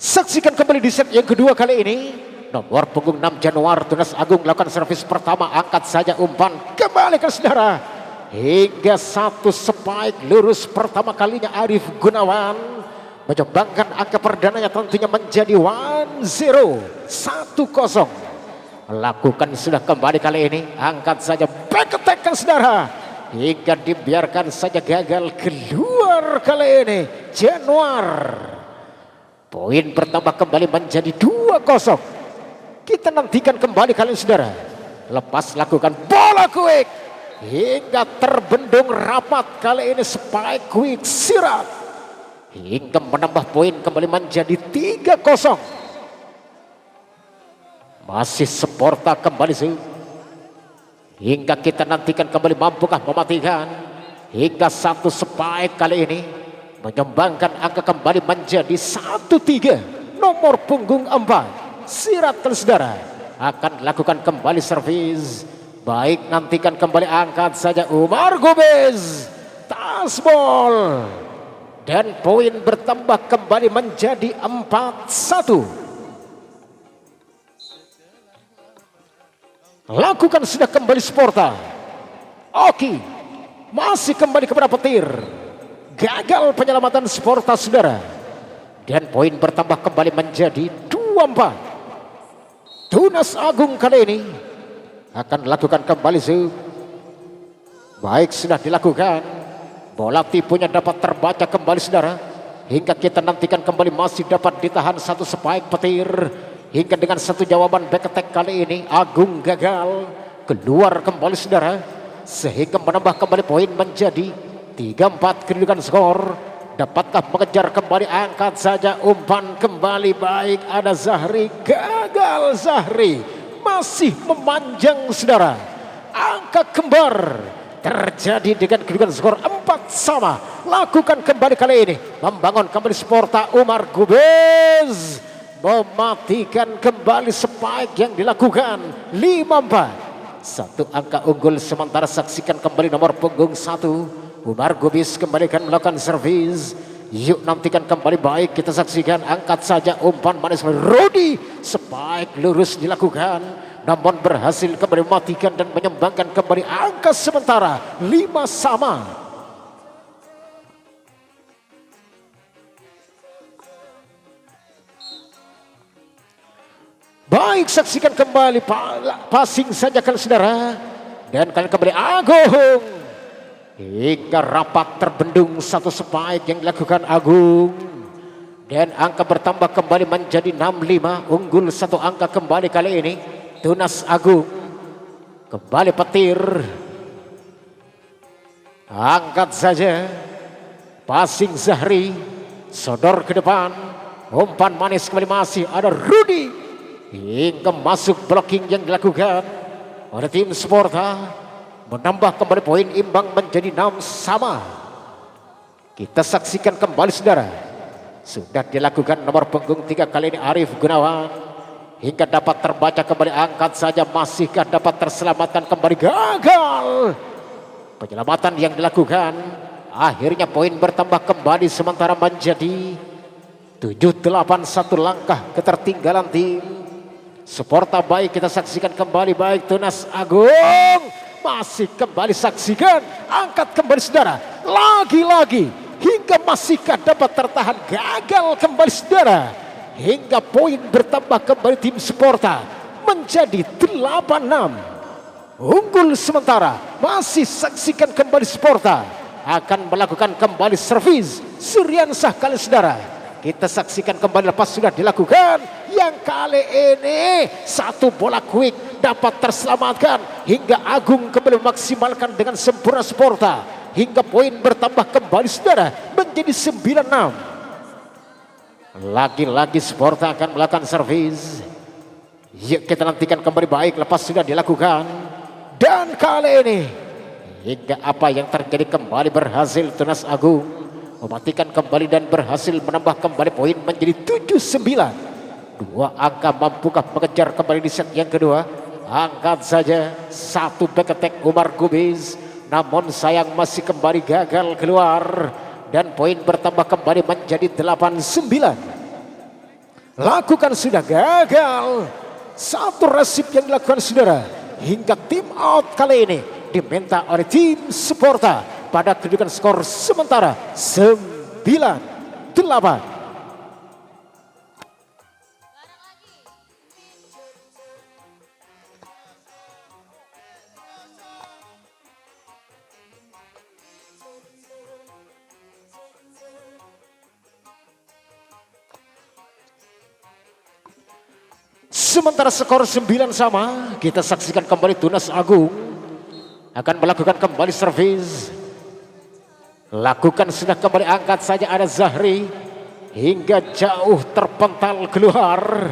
Saksikan kembali di set yang kedua kali ini. Nomor punggung 6 Januar Tunas Agung melakukan servis pertama, angkat saja umpan kembali ke saudara. Hingga satu spike lurus pertama kalinya Arif Gunawan menyumbangkan angka perdananya tentunya menjadi 1-0. Lakukan sudah kembali kali ini, angkat saja back attack ke saudara. Hingga dibiarkan saja gagal keluar kali ini Januar. Poin bertambah kembali menjadi 2-0. Kita nantikan kembali kalian saudara. Lepas lakukan bola quick. Hingga terbendung rapat kali ini spike quick sirat. Hingga menambah poin kembali menjadi 3-0. Masih Sporta kembali sih. Hingga kita nantikan kembali mampukah mematikan. Hingga satu spike kali ini menyumbangkan angka kembali menjadi 1-3. Nomor punggung 4 sirat saudara akan lakukan kembali servis. Baik, nantikan kembali, angkat saja Umar Gubez tasbol dan poin bertambah kembali menjadi 4-1. Lakukan sudah kembali Sporta. Oki masih kembali kepada petir. Gagal penyelamatan Sporta saudara. Dan poin bertambah kembali menjadi 2-4. Tunas Agung kali ini akan lakukan kembali sih. Baik, sudah dilakukan. Bola tipunya dapat terbaca kembali saudara. Hingga kita nantikan kembali masih dapat ditahan satu spike petir. Hingga dengan satu jawaban back attack kali ini Agung gagal. Keluar kembali saudara. Sehingga menambah kembali poin menjadi 3-4 kedudukan skor. Dapatkah mengejar kembali, angkat saja umpan kembali. Baik, ada Zahri, gagal Zahri. Masih memanjang saudara. Angka kembar terjadi dengan kedudukan skor 4-4. Lakukan kembali kali ini, membangun kembali Sporta. Umar Gubez mematikan kembali spike yang dilakukan 5-4. Satu angka unggul sementara. Saksikan kembali nomor punggung 1 Umar Gubez kembalikan melakukan servis. Yuk nantikan kembali, baik kita saksikan, angkat saja umpan manis Rudi. Spike lurus dilakukan namun berhasil kembali mematikan dan menyumbangkan kembali angka sementara 5-5. Baik, saksikan kembali passing saja kalian saudara. Dan kalian kembali Agung. Hingga rapat terbendung satu spike yang dilakukan Agung. Dan angka bertambah kembali menjadi 6-5. Unggul satu angka kembali kali ini Tunas Agung. Kembali petir. Angkat saja. Passing Zahri. Sodor ke depan. Umpan manis kembali masih ada Rudi. Hingga masuk blocking yang dilakukan oleh tim Sporta. Menambah kembali poin imbang menjadi 6-6. Kita saksikan kembali saudara. Sudah dilakukan nomor punggung 3 kali ini Arif Gunawan. Hingga dapat terbaca kembali, angkat saja, masihkah dapat terselamatkan kembali, gagal. Penyelamatan yang dilakukan. Akhirnya poin bertambah kembali sementara menjadi 7-8. Satu langkah ketertinggalan tim Sporta. Baik, kita saksikan kembali, baik Tunas Agung. Masih kembali saksikan, angkat kembali saudara. Lagi-lagi hingga masihkah dapat tertahan, gagal kembali saudara. Hingga poin bertambah kembali tim Sporta menjadi 8-6. Unggul sementara. Masih saksikan kembali Sporta akan melakukan kembali servis Suryansah kali saudara. Kita saksikan kembali lepas sudah dilakukan. Yang kali ini satu bola quick dapat terselamatkan. Hingga Agung kembali memaksimalkan dengan sempurna Sporta. Hingga poin bertambah kembali saudara menjadi 9-6. Lagi-lagi Sporta akan melakukan servis. Yuk kita nantikan kembali, baik lepas sudah dilakukan. Dan kali ini hingga apa yang terjadi, kembali berhasil Tunas Agung mematikan kembali dan berhasil menambah kembali poin menjadi 7-9. Dua angka mampukah mengejar kembali di set yang kedua. Angkat saja satu back attack Umar Gubez. Namun sayang masih kembali gagal keluar. Dan poin bertambah kembali menjadi 8-9. lakukan sudah gagal. Satu resip yang dilakukan saudara, hingga tim out kali ini diminta oleh tim Sparta pada kedudukan skor sementara 9-8. Sementara skor 9 sama, kita saksikan kembali Tunas Agung akan melakukan kembali servis. Lakukan sudah kembali, angkat saja, ada Zahri hingga jauh terpental keluar.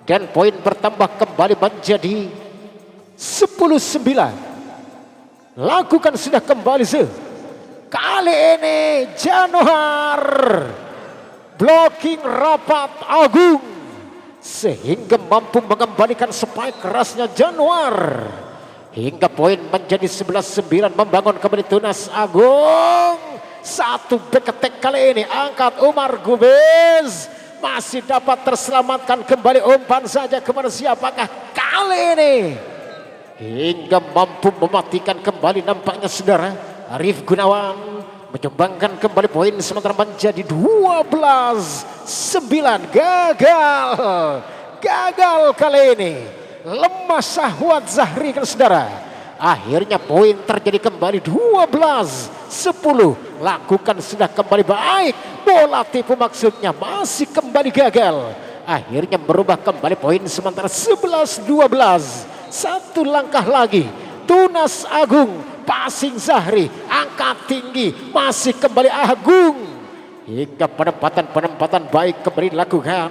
Dan poin bertambah kembali menjadi 10-9. Lakukan sudah kembali kali ini Januar blocking rapat Agung sehingga mampu mengembalikan spike kerasnya Januar hingga poin menjadi 11-9. Membangun kembali Tunas Agung. Satu back attack kali ini, angkat Umar Gubez masih dapat terselamatkan kembali. Umpan saja kepada siapakah kali ini hingga mampu mematikan kembali nampaknya saudara. Arif Gunawan menyumbangkan kembali poin sementara menjadi 12-9. Gagal kali ini, lemah Syahwat Zahri kan saudara. Akhirnya poin terjadi kembali 12-10. Lakukan sudah kembali baik, bola tipu maksudnya masih kembali gagal. Akhirnya berubah kembali poin sementara 11-12. Satu langkah lagi Tunas Agung, passing Zahri, angkat tinggi, masih kembali Agung hingga penempatan baik kembali dilakukan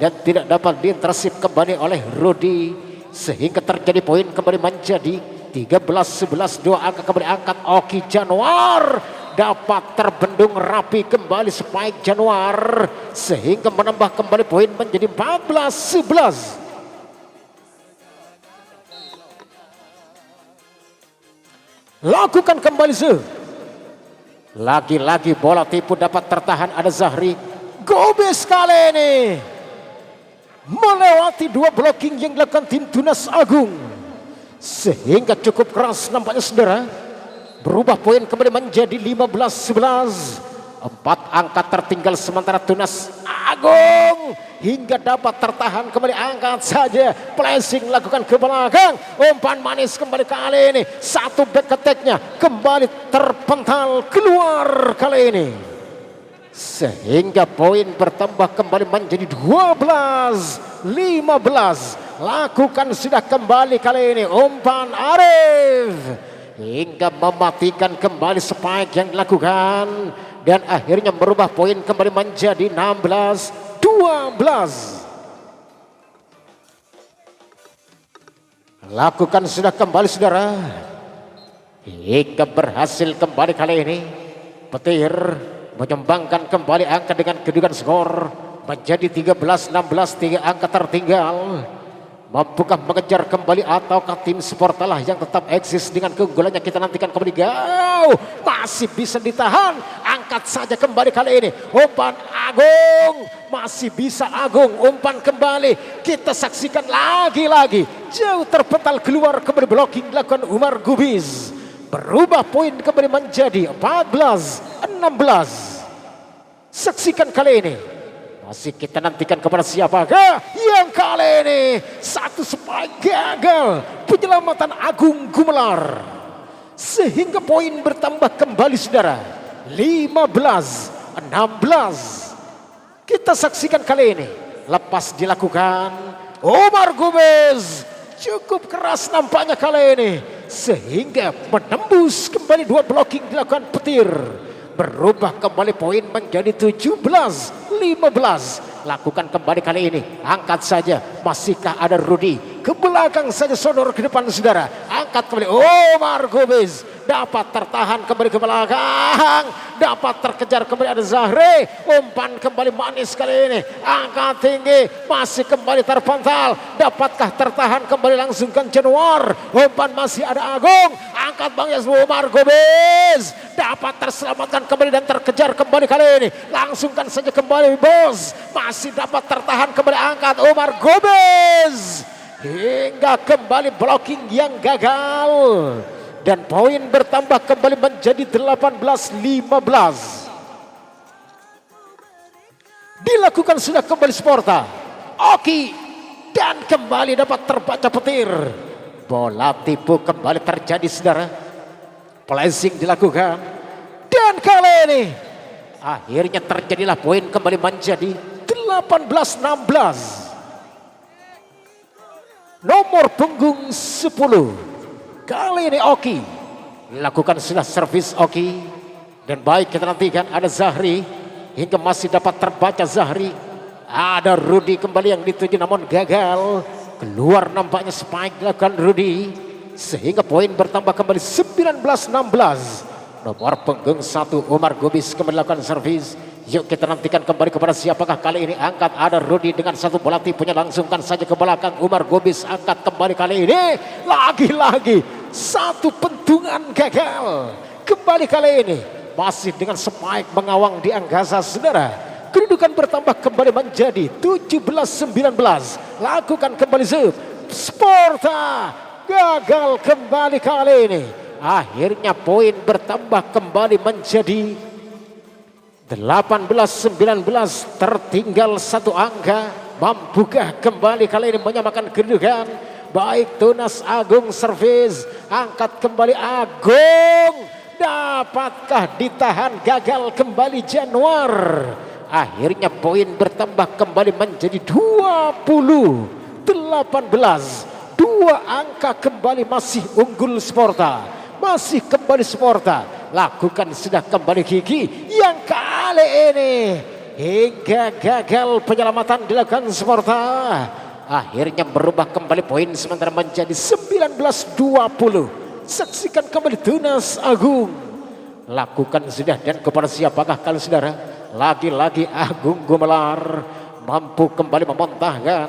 dan tidak dapat diintersip kembali oleh Rudi sehingga terjadi poin kembali menjadi 13-11. Dua angka kembali angkat Oki Januar, dapat terbendung rapi kembali spike Januar sehingga menambah kembali poin menjadi 14-11. Lakukan kembali lagi-lagi bola tipu dapat tertahan, ada Zahri. Gobes kali ini melewati dua blocking yang dilakukan tim Tunas Agung sehingga cukup keras nampaknya saudara. Berubah poin kembali menjadi 15-11. 4 angka tertinggal sementara Tunas Agung hingga dapat tertahan kembali, angkat saja, placing lakukan ke belakang, umpan manis kembali kali ini. Satu back attack-nya kembali terpental keluar kali ini sehingga poin bertambah kembali menjadi 12-15. Lakukan sudah kembali kali ini umpan Arif hingga mematikan kembali spike yang dilakukan dan akhirnya merubah poin kembali menjadi 16-12. Lakukan sudah kembali saudara hingga berhasil kembali kali ini. Petir menyumbangkan kembali angka dengan kedudukan skor menjadi 13-16. 3 angka tertinggal. Mampukah mengejar kembali ataukah tim Sparta lah yang tetap eksis dengan keunggulannya? Kita nantikan kembali. Masih bisa ditahan, angkat saja kembali kali ini umpan Agung, masih bisa Agung umpan kembali. Kita saksikan lagi-lagi jauh terpental keluar kembali, blocking dilakukan Umar Gubiz. Berubah poin kembali menjadi 14-16. Saksikan kali ini, masih kita nantikan kepada siapakah yang kali ini satu spike gagal, penyelamatan Agung Gumelar sehingga poin bertambah kembali saudara 15-16. Kita saksikan kali ini lepas dilakukan Umar Gomez, cukup keras nampaknya kali ini sehingga menembus kembali dua blocking dilakukan Petir. Berubah kembali poin menjadi 17-15. Lakukan kembali kali ini, angkat saja, masihkah ada Rudi ke belakang saja, sodor ke depan saudara, angkat kembali Omar Gomez, dapat tertahan kembali ke belakang, dapat terkejar kembali ada Zahri, umpan kembali manis kali ini, angkat tinggi, masih kembali terpental, dapatkah tertahan kembali langsungkan Januar, umpan masih ada Agung, angkat Bang Yas Umar Gobez, dapat terselamatkan kembali dan terkejar kembali kali ini, langsungkan saja kembali Bos, masih dapat tertahan kembali angkat Umar Gobez, hingga kembali blocking yang gagal dan poin bertambah kembali menjadi 18-15. Dilakukan sudah kembali Sporta, Oki, dan kembali dapat terbaca petir, bola tipu kembali terjadi saudara, flashing dilakukan dan kali ini akhirnya terjadilah poin kembali menjadi 18-16. Nomor punggung 10 kali ini Oki, dilakukan sudah servis Oki, dan baik kita nantikan ada Zahri, hingga masih dapat terbaca Zahri, ada Rudi kembali yang dituju namun gagal, keluar nampaknya spike dilakukan Rudi, sehingga poin bertambah kembali 19-16. Nomor punggung 1 Umar Gobis kembali melakukan servis. Yuk kita nantikan kembali kepada siapakah kali ini, angkat ada Rudi dengan satu bola tipunya, langsungkan saja ke belakang Umar Gobis, angkat kembali kali ini, lagi-lagi satu pentungan gagal, kembali kali ini masih dengan spike mengawang di angkasa saudara, kedudukan bertambah kembali menjadi 17-19, lakukan kembali Sporta, gagal kembali kali ini, akhirnya poin bertambah kembali menjadi 18-19, tertinggal satu angka, mampukah kembali kali ini menyamakan kedudukan? Baik Tunas Agung servis, angkat kembali Agung, dapatkah ditahan, gagal kembali Januar, akhirnya poin bertambah kembali menjadi 20-18, dua angka kembali masih unggul Sporta, masih kembali Sporta, lakukan sudah kembali Kiki yang kali ini hingga gagal penyelamatan dilakukan Sporta, akhirnya berubah kembali poin sementara menjadi 19-20. Saksikan kembali Tunas Agung, lakukan sudah, dan kepada siapakah kalian saudara, lagi-lagi Agung Gumelar mampu kembali memontahkan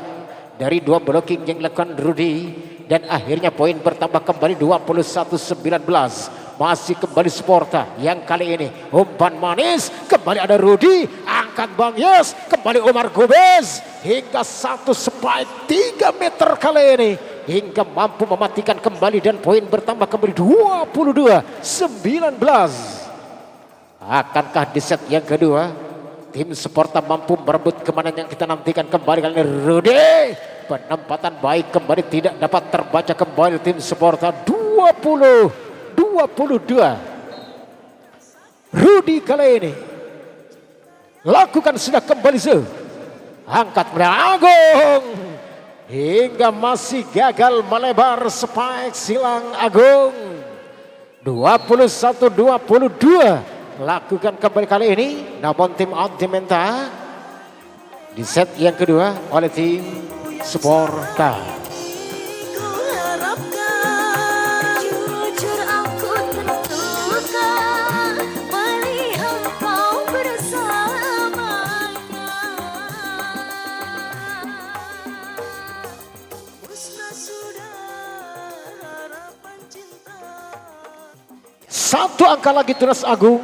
dari dua blocking yang dilakukan Rudi, dan akhirnya poin bertambah kembali 21-19. Masih kembali Sporta yang kali ini umpan manis, kembali ada Rudi, angkat Bang Yes, kembali Umar Gobez, hingga satu spike 3 meter kali ini, hingga mampu mematikan kembali, dan poin bertambah kembali 22-19. Akankah di set yang kedua tim Sporta mampu merebut kemenangan yang kita nantikan kembali kali ini? Rudi, penempatan baik kembali, tidak dapat terbaca kembali tim Sporta, 20-22. Rudi kali ini lakukan sudah kembali angkat Agung, hingga masih gagal melebar spike silang Agung, 21-22. Lakukan kembali kali ini, namun tim Antimenta di set yang kedua oleh tim Sporta. Satu angka lagi Tunas Agung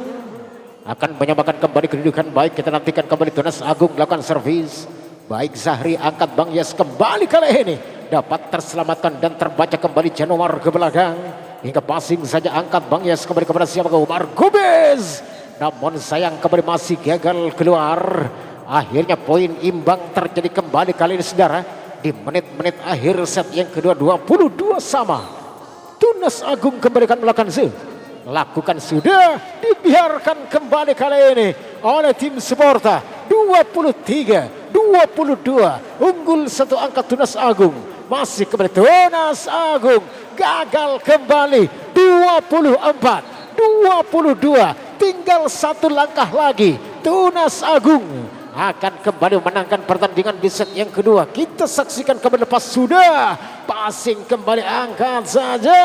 akan menyamakan kembali kedudukan. Baik kita nantikan kembali Tunas Agung melakukan servis. Baik Zahri, angkat Bang Yes kembali kali ini, dapat terselamatkan dan terbaca kembali Januar ke belakang, hingga passing saja angkat Bang Yes kembali kepada siapa, Umar Gobez, namun sayang kembali masih gagal keluar. Akhirnya poin imbang terjadi kembali kali ini saudara, di menit-menit akhir set yang kedua, 22 sama. Tunas Agung kembali akan melakukan lakukan sudah, dibiarkan kembali kali ini oleh tim Sporta, 23-22, unggul satu angka Tunas Agung. Masih kembali Tunas Agung, gagal kembali, 24-22, tinggal satu langkah lagi Tunas Agung akan kembali memenangkan pertandingan di set yang kedua. Kita saksikan kembali lepas sudah. Passing kembali, angkat saja.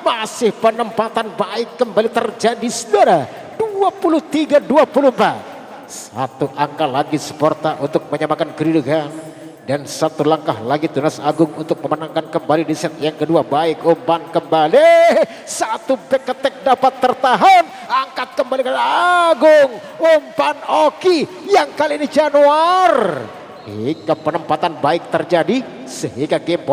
Masih penempatan baik kembali terjadi saudara. 23-24. Satu angka lagi Sparta untuk menyamakan kedudukan. Dan satu langkah lagi Tunas Agung untuk memenangkan kembali di set yang kedua. Baik, umpan kembali. Satu back attack dapat tertahan. Angkat kembali ke Agung. Umpan Oki yang kali ini Januar. Hingga penempatan baik terjadi. Sehingga game